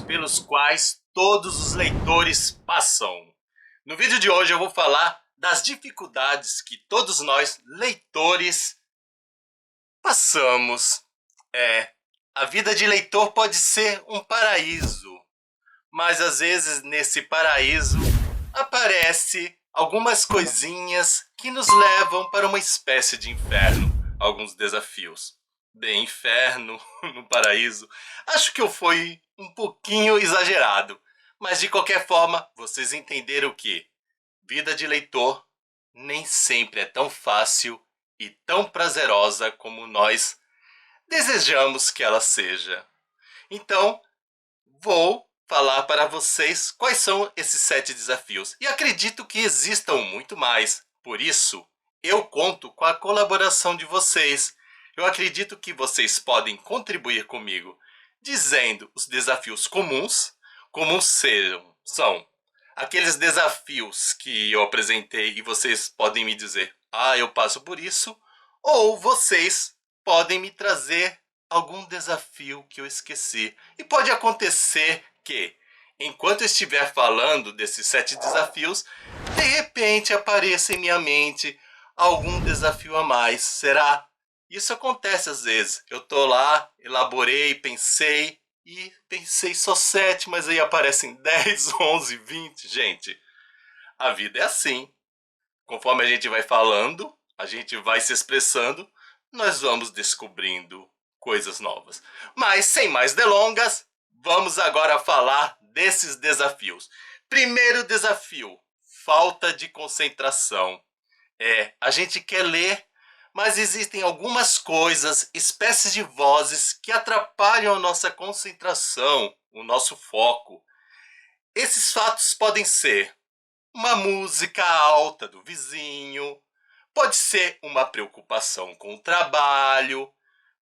pelos quais todos os leitores passam. No vídeo de hoje eu vou falar das dificuldades que todos nós, leitores, passamos. A vida de leitor pode ser um paraíso, mas às vezes nesse paraíso aparece algumas coisinhas que nos levam para uma espécie de inferno, alguns desafios. Bem, inferno no paraíso, acho que eu fui um pouquinho exagerado, mas de qualquer forma, vocês entenderam que vida de leitor nem sempre é tão fácil e tão prazerosa como nós desejamos que ela seja. Então, vou falar para vocês quais são esses 7 desafios. E acredito que existam muito mais. Por isso, eu conto com a colaboração de vocês. Eu acredito que vocês podem contribuir comigo dizendo os desafios comuns, como são aqueles desafios que eu apresentei e vocês podem me dizer: "Ah, eu passo por isso", ou vocês podem me trazer algum desafio que eu esqueci. E pode acontecer que, enquanto eu estiver falando desses 7 desafios, de repente apareça em minha mente algum desafio a mais. Será? Isso acontece às vezes. Eu tô lá, elaborei, pensei só 7, mas aí aparecem 10, 11, 20. Gente, a vida é assim. Conforme a gente vai falando, a gente vai se expressando, nós vamos descobrindo coisas novas. Mas sem mais delongas, vamos agora falar desses desafios. Primeiro desafio: falta de concentração. A gente quer ler, mas existem algumas coisas, espécies de vozes que atrapalham a nossa concentração, o nosso foco. Esses fatos podem ser uma música alta do vizinho, pode ser uma preocupação com o trabalho,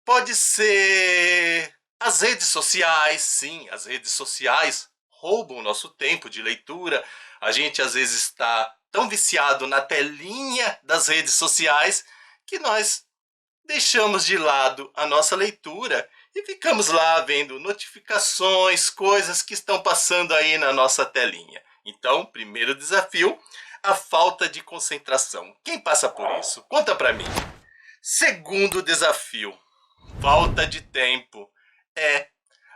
pode ser as redes sociais. Sim, as redes sociais roubam o nosso tempo de leitura. A gente às vezes está tão viciado na telinha das redes sociais que nós deixamos de lado a nossa leitura e ficamos lá vendo notificações, coisas que estão passando aí na nossa telinha. Então, primeiro desafio, a falta de concentração. Quem passa por isso? Conta pra mim. Segundo desafio, falta de tempo.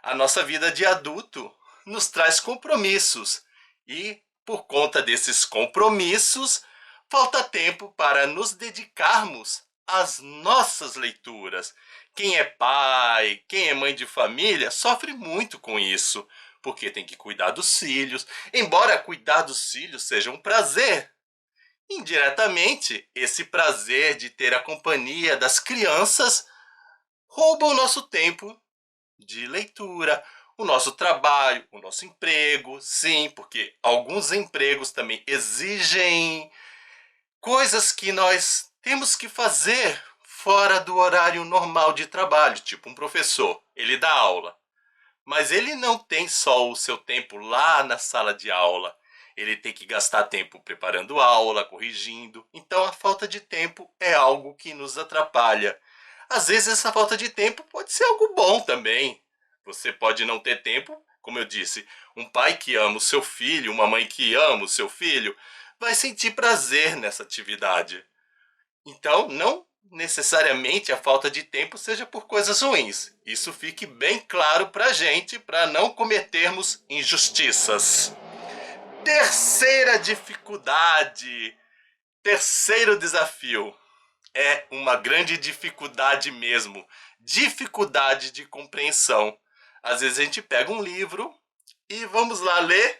A nossa vida de adulto nos traz compromissos e, por conta desses compromissos, falta tempo para nos dedicarmos às nossas leituras. Quem é pai, quem é mãe de família, sofre muito com isso, porque tem que cuidar dos filhos. Embora cuidar dos filhos seja um prazer, indiretamente, esse prazer de ter a companhia das crianças rouba o nosso tempo de leitura, o nosso trabalho, o nosso emprego. Sim, porque alguns empregos também exigem coisas que nós temos que fazer fora do horário normal de trabalho. Tipo, um professor, ele dá aula, mas ele não tem só o seu tempo lá na sala de aula. Ele tem que gastar tempo preparando aula, corrigindo. Então a falta de tempo é algo que nos atrapalha. Às vezes essa falta de tempo pode ser algo bom também. Você pode não ter tempo, como eu disse, um pai que ama o seu filho, uma mãe que ama o seu filho, vai sentir prazer nessa atividade. Então, não necessariamente a falta de tempo seja por coisas ruins. Isso fique bem claro pra gente, para não cometermos injustiças. Terceira dificuldade, terceiro desafio, é uma grande dificuldade mesmo, dificuldade de compreensão. Às vezes a gente pega um livro e vamos lá ler,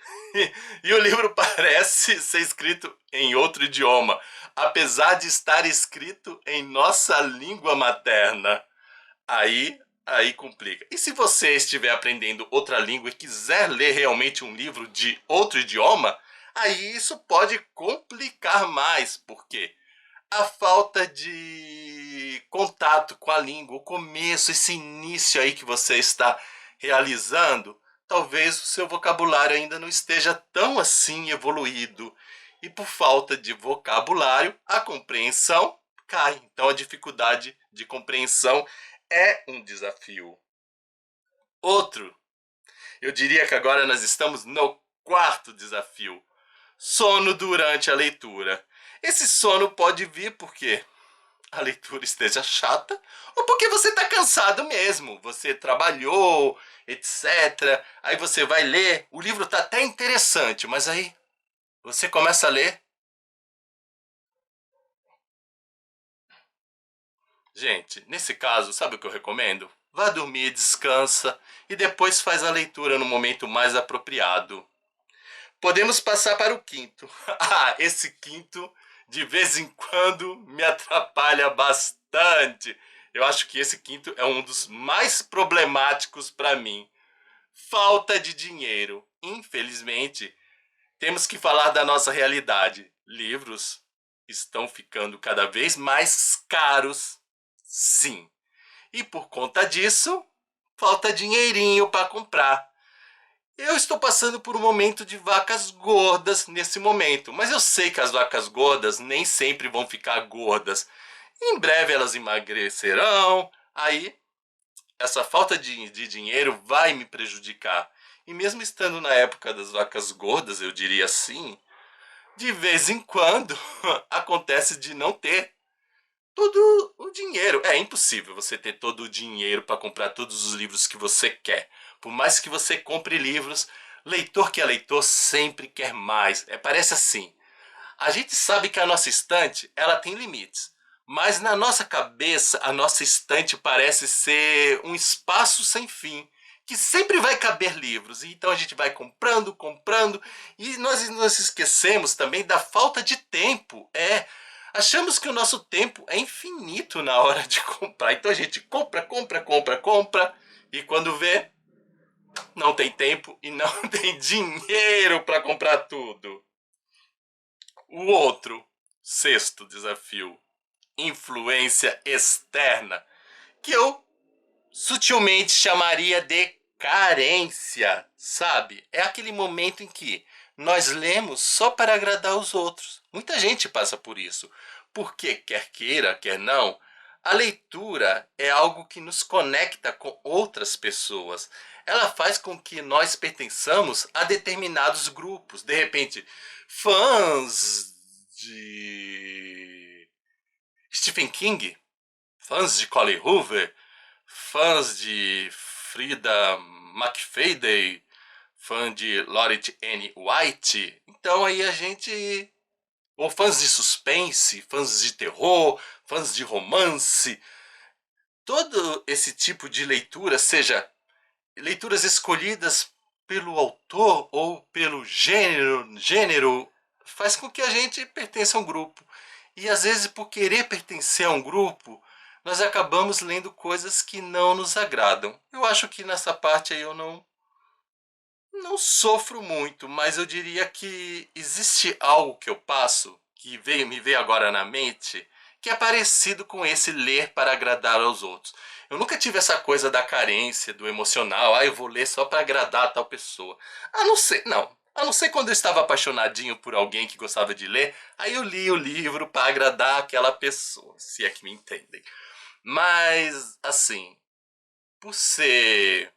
e o livro parece ser escrito em outro idioma, apesar de estar escrito em nossa língua materna. Aí complica. E se você estiver aprendendo outra língua e quiser ler realmente um livro de outro idioma, aí isso pode complicar mais, porque a falta de contato com a língua, o começo, esse início aí que você está realizando, talvez o seu vocabulário ainda não esteja tão assim evoluído. E por falta de vocabulário, a compreensão cai. Então a dificuldade de compreensão é um desafio. Outro Eu diria que agora nós estamos no quarto desafio: sono durante a leitura. Esse sono pode vir porque a leitura esteja chata ou porque você está cansado mesmo. Você trabalhou, etc. Aí você vai ler, o livro está até interessante, mas aí você começa a ler. Gente, nesse caso, sabe o que eu recomendo? Vá dormir, descansa e depois faz a leitura no momento mais apropriado. Podemos passar para o quinto. Ah, esse quinto de vez em quando me atrapalha bastante. Eu acho que esse quinto é um dos mais problemáticos para mim. Falta de dinheiro. Infelizmente, temos que falar da nossa realidade. Livros estão ficando cada vez mais caros, sim. E por conta disso, falta dinheirinho para comprar. Eu estou passando por um momento de vacas gordas nesse momento, mas eu sei que as vacas gordas nem sempre vão ficar gordas. Em breve elas emagrecerão, aí essa falta de dinheiro vai me prejudicar. E mesmo estando na época das vacas gordas, eu diria assim, de vez em quando acontece de não ter todo o dinheiro. É impossível você ter todo o dinheiro para comprar todos os livros que você quer. Por mais que você compre livros, leitor que é leitor sempre quer mais. Parece assim. A gente sabe que a nossa estante, ela tem limites. Mas na nossa cabeça, a nossa estante parece ser um espaço sem fim, que sempre vai caber livros. Então a gente vai comprando, comprando, e nós nos esquecemos também da falta de tempo. Achamos que o nosso tempo é infinito na hora de comprar. Então a gente compra, compra, compra, compra, e quando vê, não tem tempo e não tem dinheiro para comprar tudo. O outro, sexto desafio, influência externa, que eu sutilmente chamaria de carência, sabe? É aquele momento em que nós lemos só para agradar os outros. Muita gente passa por isso, porque quer queira, quer não, a leitura é algo que nos conecta com outras pessoas. Ela faz com que nós pertençamos a determinados grupos. De repente, fãs de Stephen King, fãs de Colin Hoover, fãs de Frida McFadden, fã de Loretta N. White. Então aí a gente... Ou fãs de suspense, fãs de terror, fãs de romance. Todo esse tipo de leitura, seja leituras escolhidas pelo autor ou pelo gênero, faz com que a gente pertença a um grupo. E às vezes, por querer pertencer a um grupo, nós acabamos lendo coisas que não nos agradam. Eu acho que nessa parte aí eu não sofro muito, mas eu diria que existe algo que eu passo, que me veio agora na mente, que é parecido com esse ler para agradar aos outros. Eu nunca tive essa coisa da carência, do emocional, eu vou ler só para agradar a tal pessoa. A não ser, não. A não ser quando eu estava apaixonadinho por alguém que gostava de ler, aí eu li o livro para agradar aquela pessoa, se é que me entendem. Mas, assim, por ser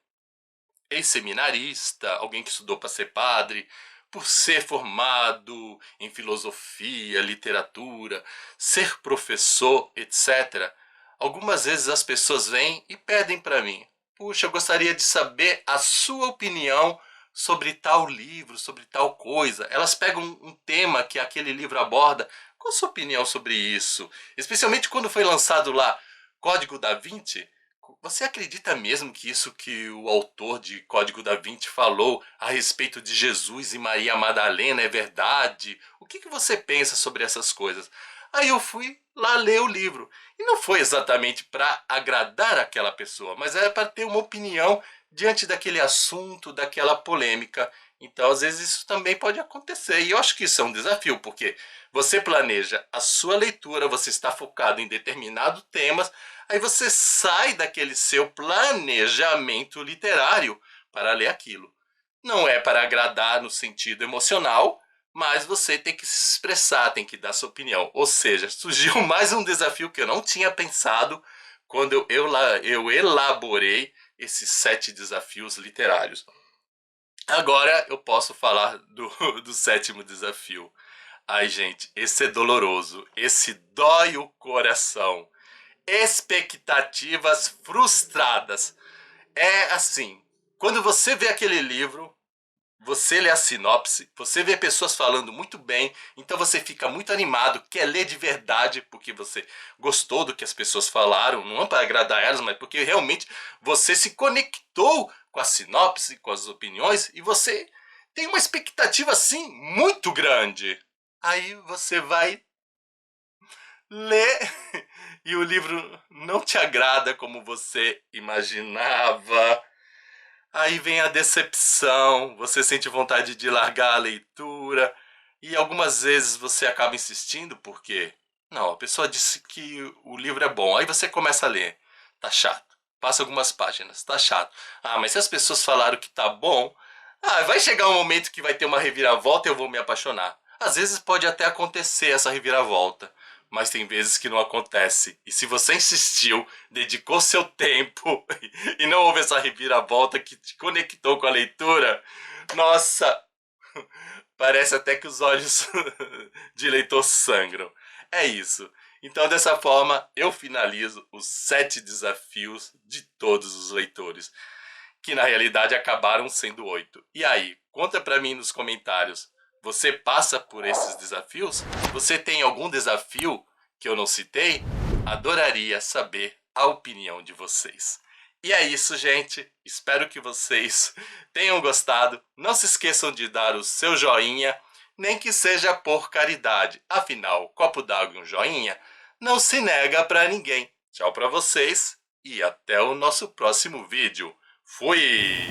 ex-seminarista, alguém que estudou para ser padre, por ser formado em filosofia, literatura, ser professor, etc. Algumas vezes as pessoas vêm e pedem para mim: puxa, eu gostaria de saber a sua opinião sobre tal livro, sobre tal coisa. Elas pegam um tema que aquele livro aborda. Qual a sua opinião sobre isso? Especialmente quando foi lançado lá Código da Vinci. Você acredita mesmo que isso que o autor de Código da Vinci falou a respeito de Jesus e Maria Madalena é verdade? O que você pensa sobre essas coisas? Aí eu fui lá ler o livro. E não foi exatamente para agradar aquela pessoa, mas era para ter uma opinião diante daquele assunto, daquela polêmica. Então, às vezes, isso também pode acontecer. E eu acho que isso é um desafio, porque você planeja a sua leitura, você está focado em determinado temas, aí você sai daquele seu planejamento literário para ler aquilo. Não é para agradar no sentido emocional, mas você tem que se expressar, tem que dar sua opinião. Ou seja, surgiu mais um desafio que eu não tinha pensado quando eu elaborei esses 7 desafios literários. Agora eu posso falar do sétimo desafio. Ai, gente, esse é doloroso. Esse dói o coração. Expectativas frustradas. É assim, quando você vê aquele livro, você lê a sinopse, você vê pessoas falando muito bem, então você fica muito animado, quer ler de verdade, porque você gostou do que as pessoas falaram, não para agradar elas, mas porque realmente você se conectou com a sinopse, com as opiniões, e você tem uma expectativa assim muito grande. Aí você vai ler e o livro não te agrada como você imaginava. Aí vem a decepção, você sente vontade de largar a leitura e algumas vezes você acaba insistindo porque não, a pessoa disse que o livro é bom. Aí você começa a ler, tá chato. Passa algumas páginas, tá chato. Ah, mas se as pessoas falaram que tá bom, vai chegar um momento que vai ter uma reviravolta e eu vou me apaixonar. Às vezes pode até acontecer essa reviravolta, mas tem vezes que não acontece. E se você insistiu, dedicou seu tempo e não houve essa reviravolta que te conectou com a leitura, nossa, parece até que os olhos de leitor sangram. É isso. Então, dessa forma, eu finalizo os 7 desafios de todos os leitores, que na realidade acabaram sendo 8. E aí, conta pra mim nos comentários. Você passa por esses desafios? Você tem algum desafio que eu não citei? Adoraria saber a opinião de vocês. E é isso, gente. Espero que vocês tenham gostado. Não se esqueçam de dar o seu joinha, nem que seja por caridade. Afinal, copo d'água e um joinha não se nega pra ninguém. Tchau pra vocês e até o nosso próximo vídeo. Fui!